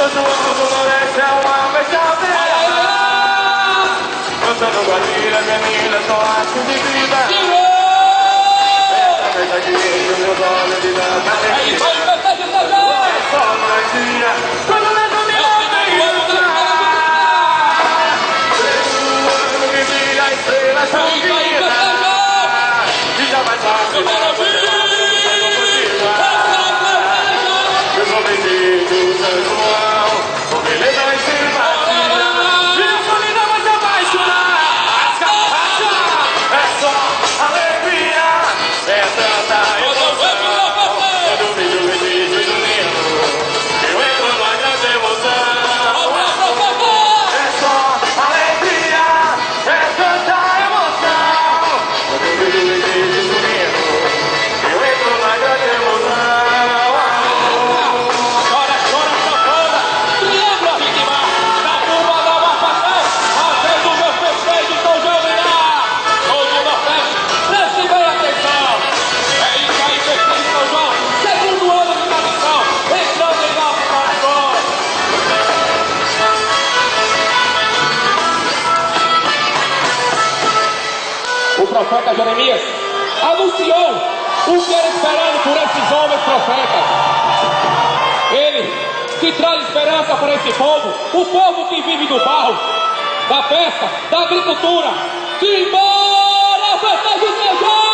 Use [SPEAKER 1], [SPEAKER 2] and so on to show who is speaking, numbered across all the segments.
[SPEAKER 1] São João do Noroeste é uma festa aberta. Cantando guarida, menina, só acho de vida. Essa festa aqui, o meu dólar de dança alegria. É só magia, quando nessa menina tem luta. Segundo que brilha a estrela, são vida. E já vai fácil, eu vou pedir do São João, vou beleza vai ser vazia, e a solidão vai se apaixonar. É só alegria, é tanta emoção. Quando vejo o vestido e lindo, eu entro numa grande emoção. É só alegria, é tanta emoção. Quando vejo o vestido e lindo, eu entro numa grande emoção.
[SPEAKER 2] O profeta Jeremias anunciou o que era esperado por esses homens profetas. Ele que traz esperança para esse povo, o povo que vive do barro, da pesca, da agricultura. Que embora a festa de São João!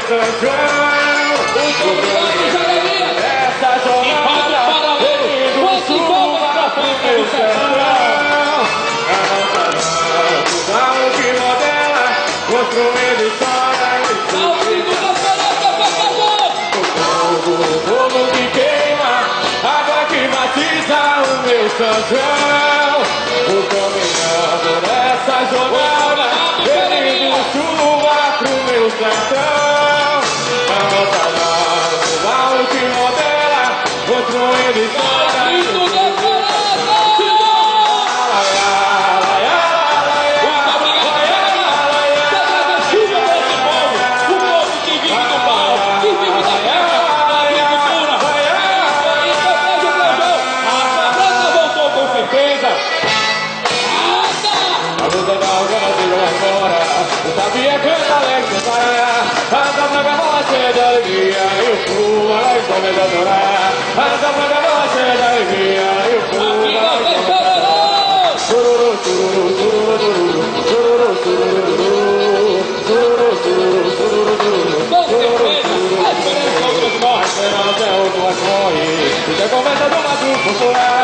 [SPEAKER 1] São João,
[SPEAKER 2] obrigado, Jeremias.
[SPEAKER 1] Essa jornada do sul para o sertão. A mão que modela, construindo história o fogo que queima, água que batiza o meu São João. Vou caminhando nessa jornada, pedindo chuva pro meu sertão. O que modela, construindo história.
[SPEAKER 2] Muito decorado! Muito obrigado, chuva para esse povo, o povo que vive do pau, que vive da guerra, da agricultura. E depois o São a Sabrina voltou com certeza.
[SPEAKER 1] A luz da galgana virou agora, o sabia canta alegre para a Sabrina bola cheia de alegria e o povo vai comer a adorar. A Sabrina bola cheia de alegria e o povo vai comer a adorar. Sururu, sururu, sururu, sururu, sururu, sururu, sururu, sururu,
[SPEAKER 2] Com certeza, a esperança é o que morre.
[SPEAKER 1] a esperança é o que morre. Isso é conversa do mato popular.